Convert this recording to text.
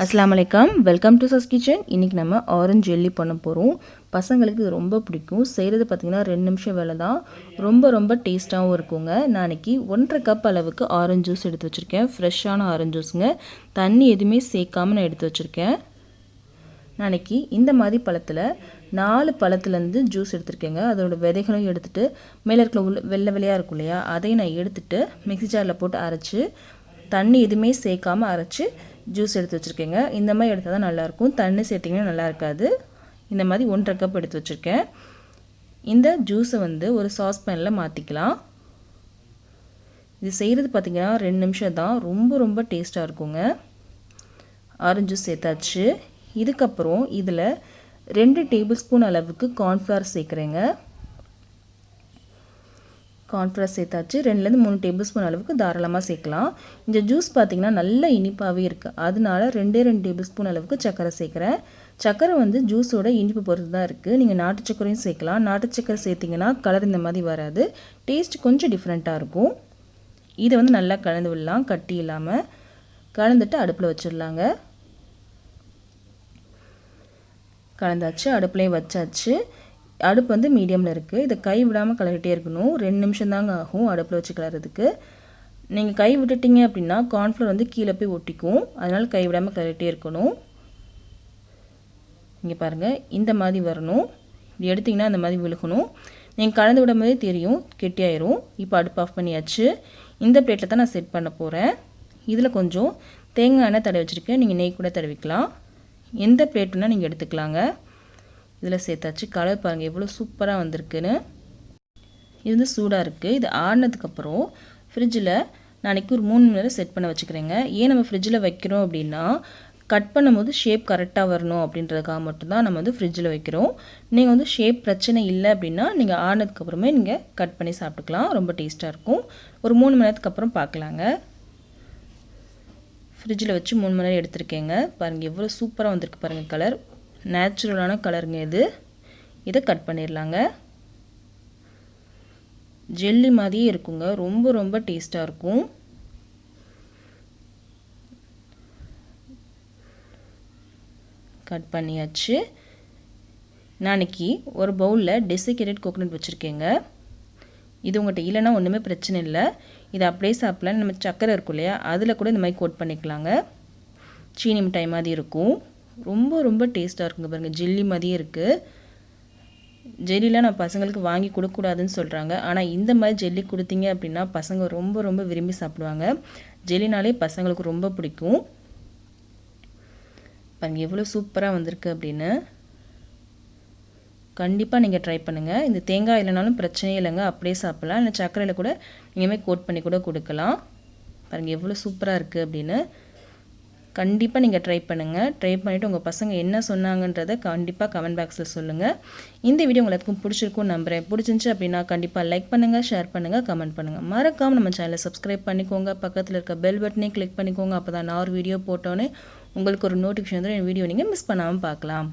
அஸ்ஸலாமு அலைக்கும், welcome to சஸ் kitchen. இன்றைக்கி நம்ம ஆரஞ்சு ஜெல்லி பண்ண போகிறோம். பசங்களுக்கு இது ரொம்ப பிடிக்கும். செய்கிறது பார்த்திங்கன்னா 2 நிமிஷம் வேலை தான். ரொம்ப டேஸ்ட்டாகவும் இருக்குங்க. நான் இன்றைக்கி 1.5 கப் அளவுக்கு ஆரஞ்சு ஜூஸ் எடுத்து வச்சுருக்கேன். ஃப்ரெஷ்ஷான ஆரஞ்சு ஜூஸுங்க. தண்ணி எதுவுமே சேர்க்காமல் நான் எடுத்து வச்சுருக்கேன். நான் இன்றைக்கி இந்த மாதிரி பழத்தில் 4 பழத்துலேருந்து ஜூஸ் எடுத்துருக்கேங்க. அதோட விதைகளும் எடுத்துகிட்டு மேலே இருக்கிற வெள்ளை வெள்ளையாக இருக்கும் இல்லையா, அதையும் நான் எடுத்துகிட்டு மிக்ஸி ஜாரில் போட்டு அரைச்சி தண்ணி எதுவுமே சேர்க்காமல் அரைச்சி ஜூஸ் எடுத்து வச்சுருக்கேங்க. இந்த மாதிரி எடுத்தால் தான் நல்லாயிருக்கும். தண்ணி சேர்த்திங்கன்னா நல்லா இருக்காது. இந்த மாதிரி 1.5 கப் எடுத்து வச்சுருக்கேன். இந்த ஜூஸை ஒரு சாஸ் பேனில் மாற்றிக்கலாம். இது செய்கிறது பார்த்திங்கன்னா 2 நிமிஷம் தான். ரொம்ப டேஸ்ட்டாக இருக்குங்க. ஆரஞ்சு ஜூஸ் சேர்த்தாச்சு. இதுக்கப்புறம் இதில் 2 டேபிள் ஸ்பூன் அளவுக்கு கார்ன்ஃப்ளவர் சேர்க்குறேங்க. கார்ன்ஃப்ளவர் சேர்த்தாச்சு. 2லேருந்து 3 டேபிள் ஸ்பூன் அளவுக்கு தாராளமாக சேர்க்கலாம். இந்த ஜூஸ் பார்த்திங்கன்னா நல்ல இனிப்பாகவே இருக்குது. அதனால 2 டேபிள் ஸ்பூன் அளவுக்கு சர்க்கரை சேர்க்குறேன். சர்க்கரை ஜூஸோட இனிப்பு பொறுத்து தான் இருக்குது. நீங்கள் நாட்டு சர்க்கரையும் சேர்க்கலாம். நாட்டு சர்க்கரை சேர்த்திங்கன்னா கலர் இந்த மாதிரி வராது. டேஸ்ட் கொஞ்சம் டிஃப்ரெண்ட்டாக இருக்கும். இதை நல்லா கலந்து விடலாம். கட்டி இல்லாமல் கலந்துட்டு அடுப்பில் வச்சிடலாங்க. கலந்தாச்சு. அடுப்புலேயும் வச்சாச்சு. அடுப்பு மீடியமில் இருக்குது. இதை கை விடாமல் கிளறிட்டே இருக்கணும். 2 நிமிஷம் தாங்க ஆகும் அடுப்பில் வச்சு கிளறதுக்கு. நீங்கள் கை விட்டுட்டிங்க அப்படின்னா கார்ன்ஃப்ளவர் கீழே போய் ஒட்டிக்கும். அதனால் கை விடாமல் கிளறிட்டே இருக்கணும். இங்கே பாருங்கள், இந்த மாதிரி வரணும். இப்படி எடுத்திங்கன்னா அந்த மாதிரி விழுகணும். நீங்கள் கலந்து விடும் போதே தெரியும், கெட்டியாயிரும். இப்போ அடுப்பு ஆஃப் பண்ணியாச்சு. இந்த பிளேட்டில் தான் நான் செட் பண்ண போகிறேன். இதில் கொஞ்சம் தேங்காய் எண்ணெய் தடவி வச்சுருக்கேன். நீங்கள் நெய் கூட தடவிக்கலாம். எந்த பிளேட்டுனா நீங்கள் எடுத்துக்கலாங்க. இதில் சேர்த்தாச்சு. கலர் பாருங்கள் எவ்வளோ சூப்பராக வந்திருக்குன்னு. இது சூடாக இருக்குது. இது ஆறினதுக்கப்புறம் ஃப்ரிட்ஜில் நான் இன்றைக்கி ஒரு 3 மணி நேரம் செட் பண்ண வச்சுக்கிறேங்க. ஏன் நம்ம ஃப்ரிட்ஜில் வைக்கிறோம் அப்படின்னா, கட் பண்ணும்போது ஷேப் கரெக்டாக வரணும் அப்படின்றதுக்காக மட்டும்தான் நம்ம ஃப்ரிட்ஜில் வைக்கிறோம். நீங்கள் ஷேப் பிரச்சனை இல்லை அப்படின்னா நீங்கள் ஆறினதுக்கப்புறமே நீங்கள் கட் பண்ணி சாப்பிட்டுக்கலாம். ரொம்ப டேஸ்ட்டாக இருக்கும். ஒரு 3 மணி நேரத்துக்கு அப்புறம் பார்க்கலாங்க. ஃப்ரிட்ஜில் வச்சு 3 மணி நேரம் எடுத்துருக்கேங்க. பாருங்கள் எவ்வளோ சூப்பராக வந்திருக்கு பாருங்கள். கலர் நேச்சுரலான கலருங்க இது. இதை கட் பண்ணிடலாங்க. ஜெல்லி மாதிரியே இருக்குங்க. ரொம்ப டேஸ்ட்டாக இருக்கும். கட் பண்ணியாச்சு. நான் இன்னைக்கு ஒரு பவுலில் டெசிகேட்டட் கோகோனட் வச்சுருக்கேங்க. இது உங்கள்கிட்ட இல்லைன்னா ஒன்றுமே பிரச்சனை இல்லை. இதை அப்படியே சாப்பிடலாம். நம்ம சக்கரை இருக்கும் இல்லையா, அதில் கூட இந்த மாதிரி கோட் பண்ணிக்கலாங்க. சீனி மிட்டாய் மாதிரி இருக்கும். ரொம்ப டேஸ்ட்டாக இருக்குங்க. பாருங்கள், ஜெல்லி மாதிரியே இருக்குது. ஜெல்லிலாம் நான் பசங்களுக்கு வாங்கி கொடுக்கக்கூடாதுன்னு சொல்கிறாங்க. ஆனால் இந்த மாதிரி ஜெல்லி கொடுத்தீங்க அப்படின்னா பசங்க ரொம்ப விரும்பி சாப்பிடுவாங்க. ஜெல்லினாலே பசங்களுக்கு ரொம்ப பிடிக்கும். பாருங்கள் எவ்வளோ சூப்பராக வந்திருக்கு அப்படின்னு. கண்டிப்பாக நீங்கள் ட்ரை பண்ணுங்கள். இந்த தேங்காய் இல்லைனாலும் பிரச்சனையே இல்லைங்க, அப்படியே சாப்பிட்லாம். இல்லை சர்க்கரையில் கூட நீங்கள் கோட் பண்ணி கூட கொடுக்கலாம். பாருங்கள் எவ்வளோ சூப்பராக இருக்குது அப்படின்னு. கண்டிப்பாக நீங்கள் ட்ரை பண்ணுங்கள். ட்ரை பண்ணிவிட்டு உங்கள் பசங்க என்ன சொன்னாங்கன்றதை கண்டிப்பாக கமெண்ட் பாக்ஸில் சொல்லுங்கள். இந்த வீடியோ உங்களுக்கு பிடிச்சிருக்கும்னு நம்புகிறேன். பிடிச்சிருந்துச்சி அப்படின்னா கண்டிப்பாக லைக் பண்ணுங்கள், ஷேர் பண்ணுங்கள், கமெண்ட் பண்ணுங்கள். மறக்காமல் நம்ம சேனலை சப்ஸ்கிரைப் பண்ணிக்கோங்க. பக்கத்தில் இருக்க பெல் பட்டனையும் கிளிக் பண்ணிக்கோங்க. அப்போ தான் நான் ஒரு வீடியோ போட்டோன்னே உங்களுக்கு ஒரு நோட்டிஃபிகேஷன் வந்து வீடியோ நீங்கள் மிஸ் பண்ணாமல் பார்க்கலாம்.